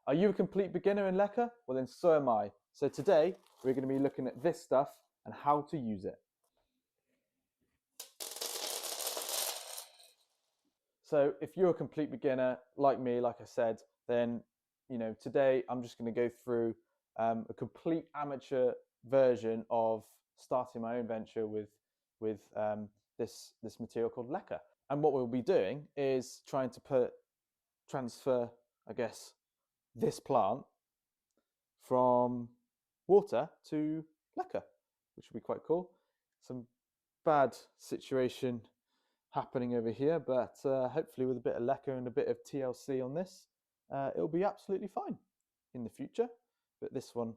Are you a complete beginner in LECA? Well then so am I. So today we're going to be looking at this stuff and how to use it. So if you're a complete beginner like me, like I said, then today I'm just going to go through a complete amateur version of starting my own venture with this material called LECA. And what we'll be doing is trying to transfer, I guess, this plant from water to LECA, which will be quite cool. Some bad situation happening over here, but hopefully with a bit of LECA and a bit of TLC on this, it'll be absolutely fine in the future. But this one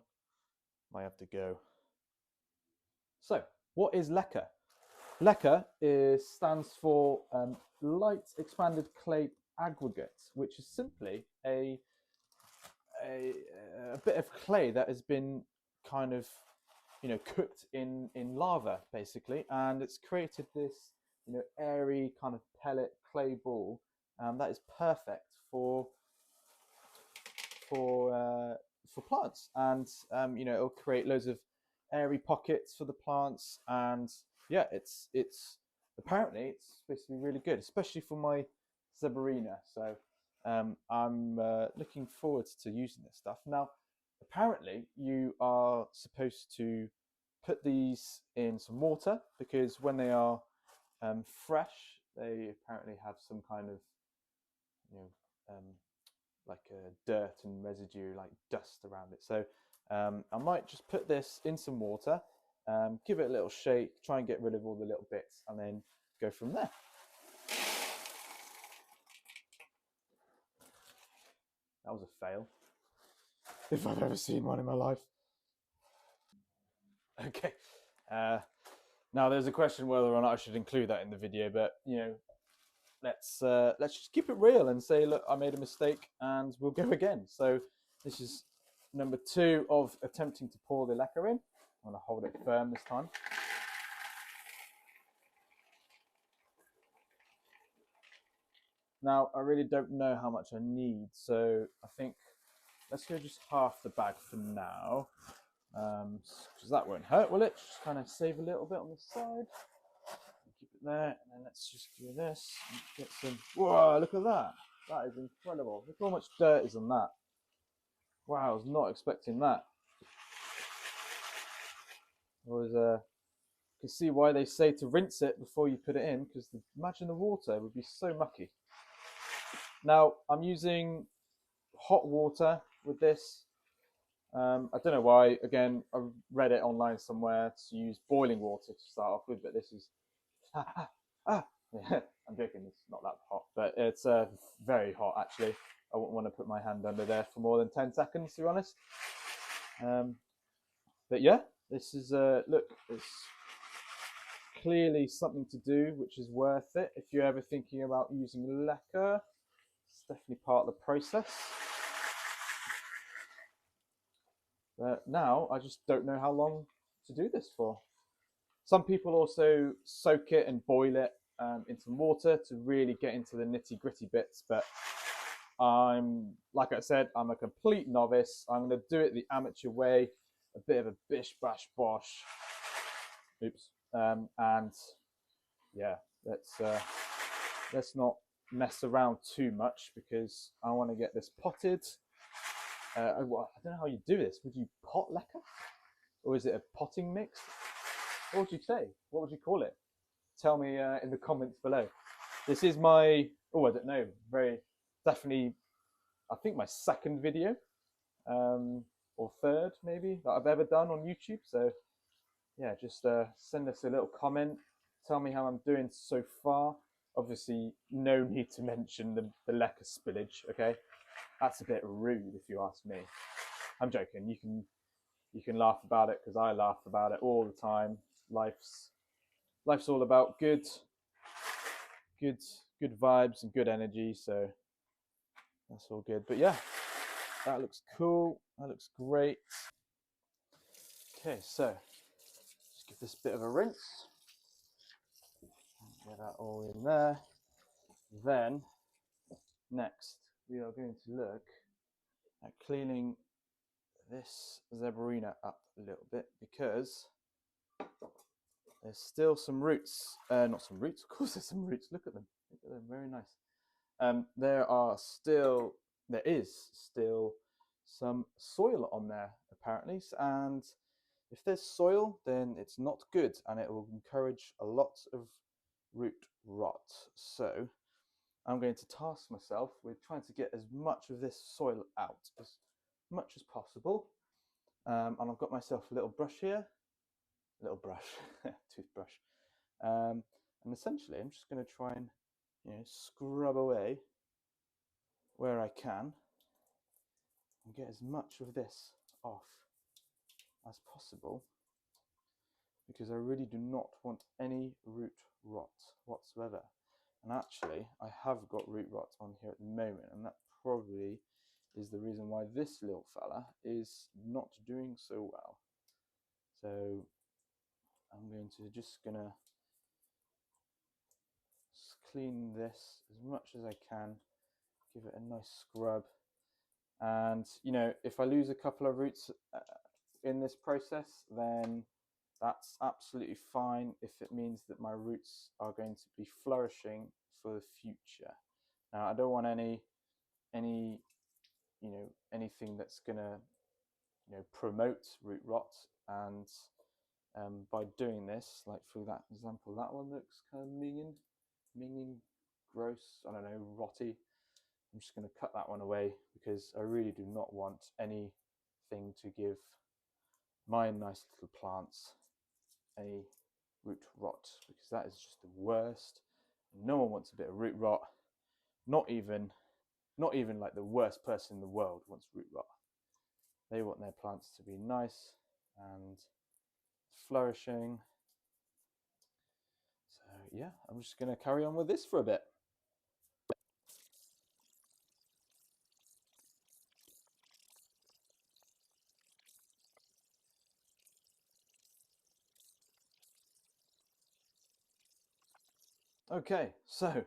might have to go. So, what is LECA? LECA stands for light expanded clay aggregate, which is simply a bit of clay that has been kind of cooked in lava basically, and it's created this airy kind of pellet clay ball that is perfect for plants, and it'll create loads of airy pockets for the plants, and yeah, it's apparently it's supposed to be really good, especially for my Zebrina. So I'm looking forward to using this stuff. Now, apparently you are supposed to put these in some water because when they are fresh, they apparently have some kind of like dirt and residue, like dust around it. So I might just put this in some water, give it a little shake, try and get rid of all the little bits, and then go from there. That was a fail, if I've ever seen one in my life. Okay. Now there's a question whether or not I should include that in the video, but let's just keep it real and say, look, I made a mistake, and we'll go again. So this is number 2 of attempting to pour the LECA in. I'm going to hold it firm this time. Now, I really don't know how much I need, so I think let's go just half the bag for now, because that won't hurt, will it? Just kind of save a little bit on the side. Keep it there, and then let's just do this and get some. Whoa, look at that. That is incredible. Look how much dirt is on that. Wow, I was not expecting that. You can see why they say to rinse it before you put it in, because imagine the water would be so mucky. Now, I'm using hot water with this. I don't know why. Again, I read it online somewhere to use boiling water to start off with, but this is yeah, I'm joking, it's not that hot, but it's very hot actually. I wouldn't want to put my hand under there for more than 10 seconds, to be honest. But yeah, this is look, it's clearly something to do, which is worth it. If you're ever thinking about using LECA, it's definitely part of the process. But now I just don't know how long to do this for. Some people also soak it and boil it in some water to really get into the nitty-gritty bits, but like I said, I'm a complete novice. I'm going to do it the amateur way, a bit of a bish bash bosh. Oops. And yeah, let's not mess around too much, because I want to get this potted. I don't know how you do this. Would you pot LECA, or is it a potting mix? What would you say? What would you call it? Tell me in the comments below. This is my, I don't know, very definitely, I think my second video, or third maybe, that I've ever done on YouTube. So yeah, just send us a little comment. Tell me how I'm doing so far. Obviously, no need to mention the LECA spillage, okay? That's a bit rude if you ask me. I'm joking. You can laugh about it, because I laugh about it all the time. Life's all about good vibes and good energy, so that's all good. But yeah, that looks cool. That looks great. Okay, so just give this a bit of a rinse. Get that all in there. Then next we are going to look Now cleaning this Zebrina up a little bit because there's still some roots. Not some roots, of course there's some roots. Look at them. Look at them, very nice. There is still some soil on there apparently, and if there's soil, then it's not good, and it will encourage a lot of root rot. So I'm going to task myself with trying to get as much of this soil out as much as possible. And I've got myself a little brush here, toothbrush, and essentially I'm just going to try and scrub away where I can and get as much of this off as possible, because I really do not want any root rot whatsoever. And actually I have got root rot on here at the moment, and that probably is the reason why this little fella is not doing so well. So I'm going to just gonna clean this as much as I can, give it a nice scrub. And if I lose a couple of roots in this process, then that's absolutely fine if it means that my roots are going to be flourishing for the future. Now I don't want anything that's gonna promote root rot, and by doing this, like for that example, that one looks kind of minging, gross, I don't know, rotty. I'm just going to cut that one away because I really do not want anything to give my nice little plants any root rot, because that is just the worst. No one wants a bit of root rot. Not even like the worst person in the world wants root rot. They want their plants to be nice and flourishing. So yeah, I'm just going to carry on with this for a bit. Okay, so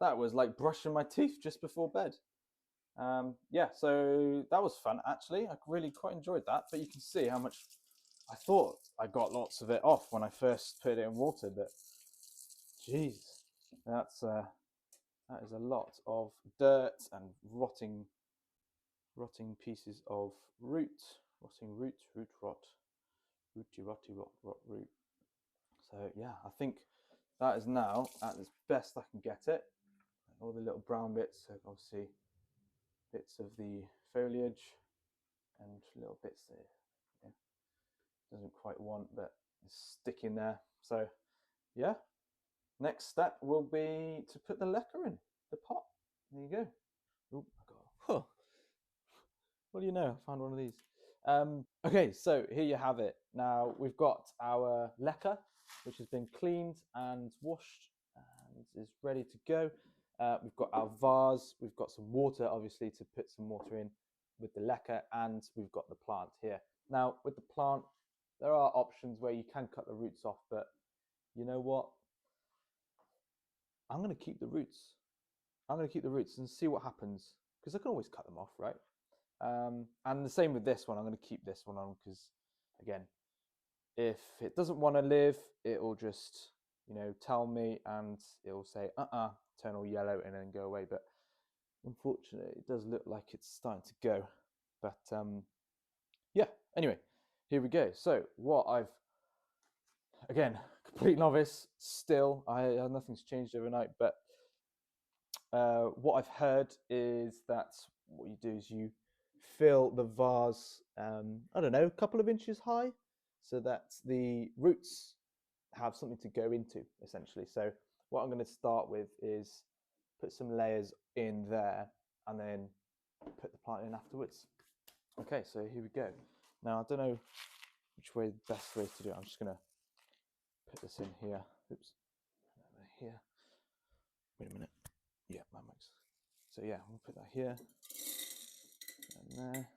that was like brushing my teeth just before bed. Yeah, so that was fun actually. I really quite enjoyed that, but you can see how much I thought I got lots of it off when I first put it in water, but geez, that is a lot of dirt and rotting pieces of root, root rot, rot root. So yeah, I think that is now at its best I can get it. All the little brown bits, so obviously bits of the foliage and little bits that doesn't quite want, but it's sticking there. So yeah, next step will be to put the LECA in the pot. There you go. Ooh, I got. Huh. What do you know? I found one of these. Okay, so here you have it. Now we've got our LECA, which has been cleaned and washed and is ready to go. We've got our vase. We've got some water, obviously, to put some water in with the LECA, and we've got the plant here. Now, with the plant, there are options where you can cut the roots off, but you know what? I'm going to keep the roots. I'm going to keep the roots and see what happens, because I can always cut them off, right? And the same with this one. I'm going to keep this one on because, again, if it doesn't want to live, it will just, tell me, and it will say, turn all yellow and then go away. But unfortunately, it does look like it's starting to go. But yeah, anyway, here we go. So what again, complete novice still. Nothing's changed overnight, but what I've heard is that what you do is you fill the vase, I don't know, a couple of inches high, so that the roots have something to go into, essentially. So what I'm going to start with is put some layers in there and then put the plant in afterwards. Okay, so here we go. Now, I don't know which way the best way to do it. I'm just going to put this in here. Oops. Here. Wait a minute. Yeah, that makes. So yeah, we'll put that here and there.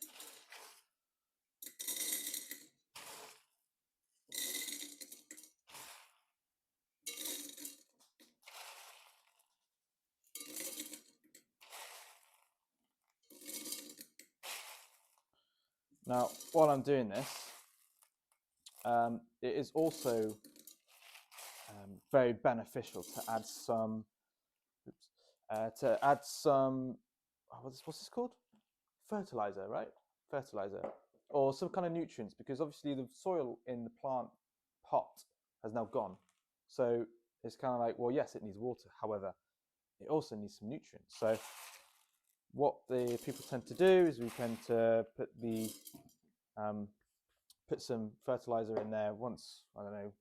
Now, while I'm doing this, it is also very beneficial to add some, what's this called? Fertilizer, right? Fertilizer, or some kind of nutrients, because obviously the soil in the plant pot has now gone. So it's kind of like, well, yes, it needs water. However, it also needs some nutrients. So what the people tend to do is we tend to put the put some fertilizer in there once, I don't know,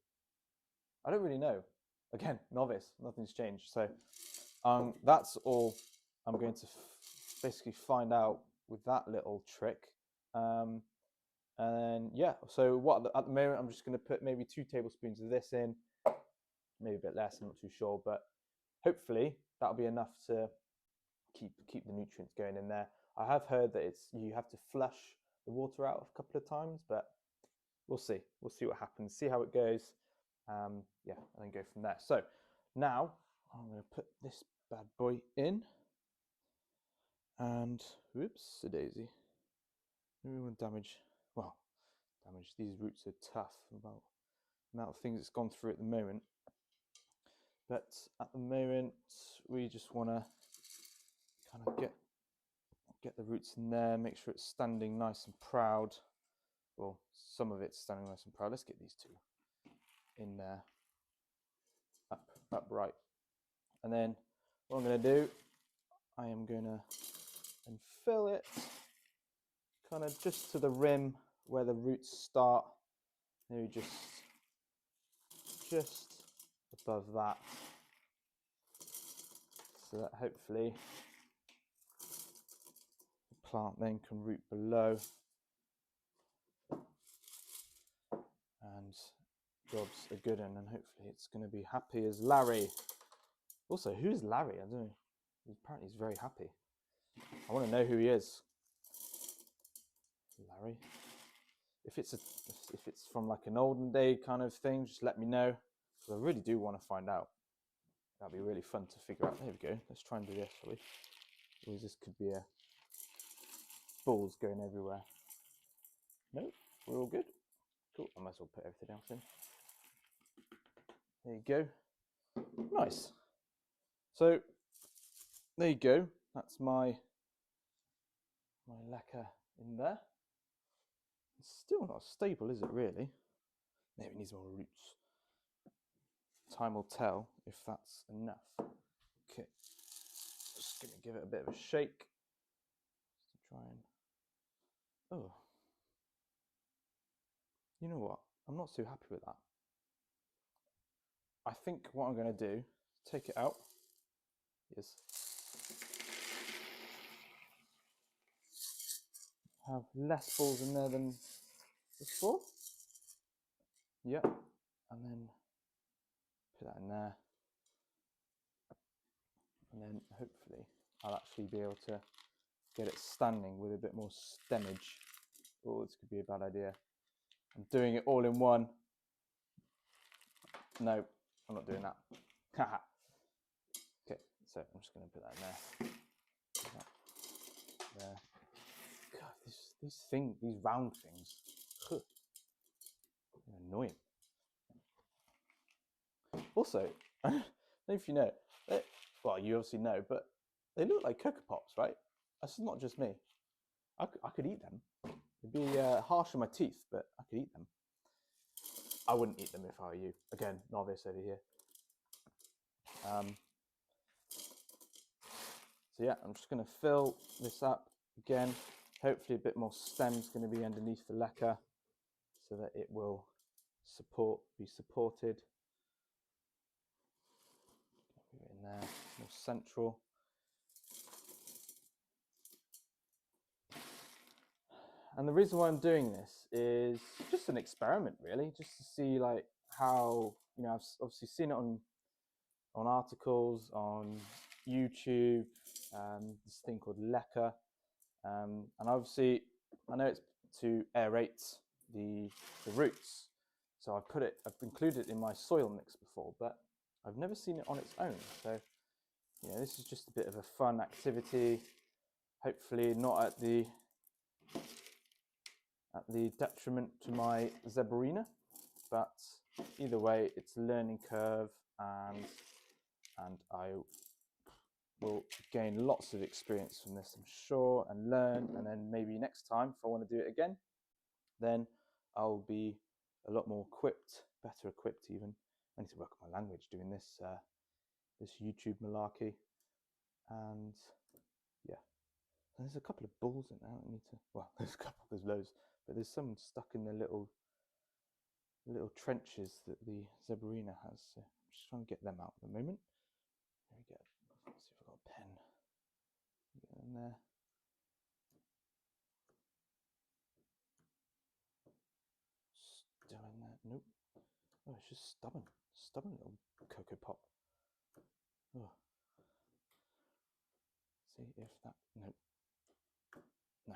I don't really know. Again, novice, nothing's changed. So that's all I'm going to basically find out with that little trick. And then, yeah, so at the moment, I'm just going to put maybe 2 tablespoons of this in, maybe a bit less, I'm not too sure, but hopefully that'll be enough to keep the nutrients going in there. I have heard that you have to flush the water out a couple of times, but we'll see. We'll see what happens, see how it goes. Yeah, and then go from there. So now I'm going to put this bad boy in, and whoops, a daisy. We want to damage. These roots are tough about the amount of things it's gone through at the moment. But at the moment, we just want to kind of get the roots in there, make sure it's standing nice and proud. Well, some of it's standing nice and proud. Let's get these 2 in there, upright. And then what I'm going to do, I am going to fill it kind of just to the rim where the roots start. Maybe just above that, so that hopefully the plant then can root below. And job's a good one, and hopefully it's going to be happy as Larry. Also, who's Larry? I don't know. Apparently he's very happy. I want to know who he is. Larry. If it's from like an olden day kind of thing, just let me know, because I really do want to find out. That'd be really fun to figure out. There we go. Let's try and do this, shall we? Or this could be a balls going everywhere. No, we're all good. Cool. I might as well put everything else in. There you go. Nice. So there you go. That's my LECA in there. It's still not stable, is it really? Maybe it needs more roots. Time will tell if that's enough. Okay, just gonna give it a bit of a shake to try and. Oh, you know what? I'm not too happy with that. I think what I'm gonna do, take it out. Is have less balls in there than before. Yep, and then put that in there, and then hopefully I'll actually be able to get it standing with a bit more stemmage. Oh, this could be a bad idea. I'm doing it all in one. No, I'm not doing that. Haha. Okay, so I'm just going to put that in there. There. God, these round things, they're annoying. Also, I don't know if you know, well, you obviously know, but they look like Cocoa Pops, right? That's not just me. I could eat them. It'd be harsh on my teeth, but I could eat them. I wouldn't eat them if I were you. Again, novice over here. So yeah, I'm just going to fill this up again. Hopefully a bit more stem's going to be underneath the LECA so that it will be supported. Move it in there, more central. And the reason why I'm doing this is just an experiment, really, just to see like how, I've obviously seen it on articles, on YouTube, this thing called LECA, and obviously I know it's to aerate the roots, so I've included it in my soil mix before, but I've never seen it on its own. So this is just a bit of a fun activity, hopefully not at the at the detriment to my Zebrina. But either way, it's a learning curve, and I will gain lots of experience from this, I'm sure, and learn. And then maybe next time, if I want to do it again, then I'll be a lot more equipped, better equipped even. I need to work on my language doing this this YouTube malarkey. And yeah, and there's a couple of balls in there. I need to. Well, there's a couple. There's loads, but there's some stuck in the little trenches that the Zebrina has. So I'm just trying to get them out at the moment. There we go. Let's see if I've got a pen. Get in there. Still in there. Nope. Oh, it's just stubborn. Stubborn little Cocoa Pop. Oh. See if that. Nope. No.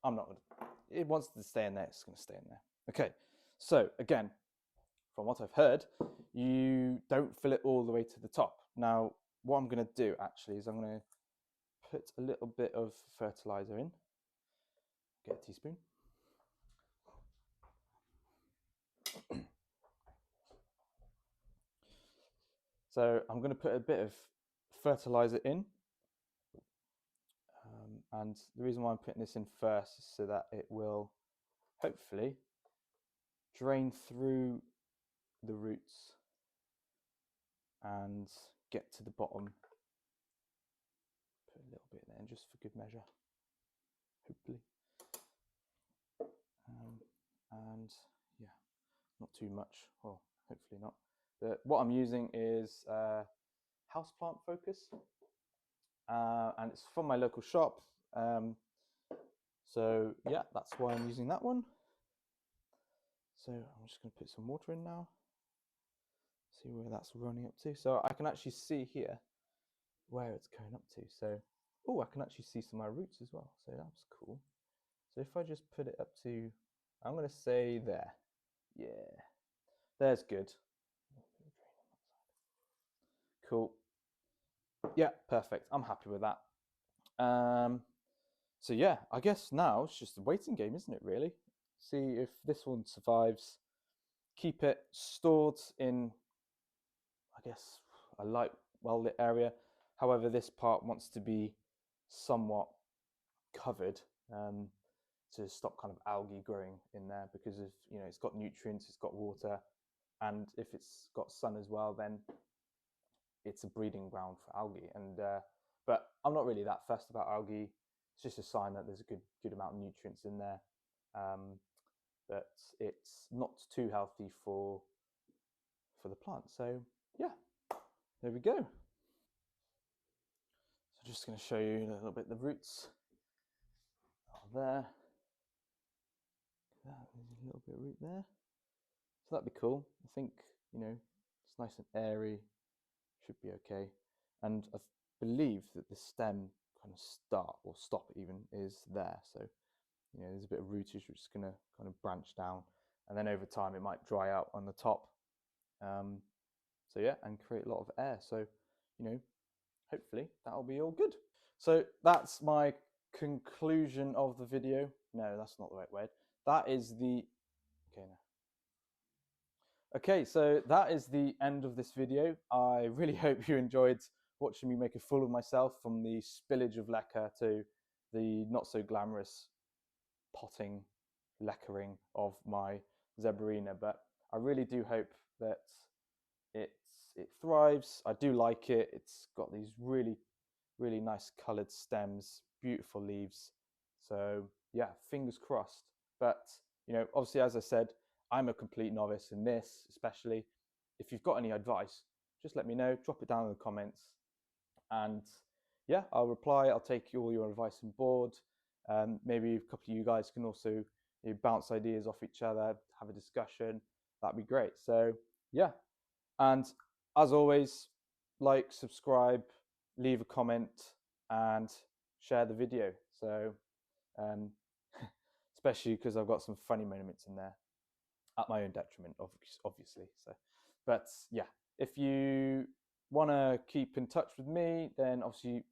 I'm not gonna. It wants to stay in there. It's gonna stay in there. Okay. So again, from what I've heard, you don't fill it all the way to the top. Now, what I'm going to do actually is I'm going to put a little bit of fertilizer in. Get a teaspoon. So I'm going to put a bit of fertilizer in. And the reason why I'm putting this in first is so that it will hopefully drain through the roots and get to the bottom. Put a little bit there just for good measure, hopefully. And yeah, not too much. Well, hopefully not. What I'm using is Houseplant Focus, and it's from my local shop. So yeah, that's why I'm using that one. So I'm just going to put some water in now. See where that's running up to. So I can actually see here where it's going up to. So, oh, I can actually see some of my roots as well. So that's cool. So if I just put it up to, I'm going to say there. Yeah, there's good. Cool. Yeah, perfect. I'm happy with that. So yeah, I guess now it's just a waiting game, isn't it, really? See if this one survives. Keep it stored in, I guess, a light, well-lit area. However, this part wants to be somewhat covered to stop kind of algae growing in there, because if it's got nutrients, it's got water, and if it's got sun as well, then it's a breeding ground for algae. And but I'm not really that fussed about algae. It's just a sign that there's a good amount of nutrients in there, but it's not too healthy for the plant. So yeah, there we go. So just going to show you a little bit the roots are there. There's a little bit of root there. So that'd be cool. I think it's nice and airy. Should be okay. And I believe that the stem kind of start or stop even is there. So there's a bit of rootage which is going to kind of branch down, and then over time it might dry out on the top. So yeah, and create a lot of air. So hopefully that'll be all good. So that's my conclusion of the video. No, that's not the right word. That is the okay. No. Okay, so that is the end of this video. I really hope you enjoyed watching me make a fool of myself, from the spillage of LECA to the not so glamorous potting, leckering of my Zebrina. But I really do hope that it thrives. I do like it. It's got these really nice coloured stems, beautiful leaves. So yeah, fingers crossed. But obviously, as I said, I'm a complete novice in this, especially. If you've got any advice, just let me know. Drop it down in the comments, and yeah, I'll reply. I'll take all your advice on board. Maybe a couple of you guys can also bounce ideas off each other, have a discussion. That'd be great. So yeah, and as always, like, subscribe, leave a comment, and share the video. So especially because I've got some funny moments in there, at my own detriment, obviously. So, but yeah, if you want to keep in touch with me, then obviously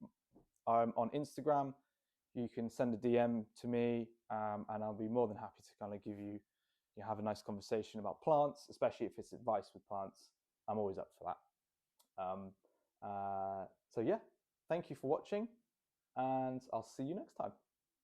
I'm on Instagram. you can send a DM to me, and I'll be more than happy to kind of have a nice conversation about plants, especially if it's advice with plants. I'm always up for that. So yeah, thank you for watching, and I'll see you next time.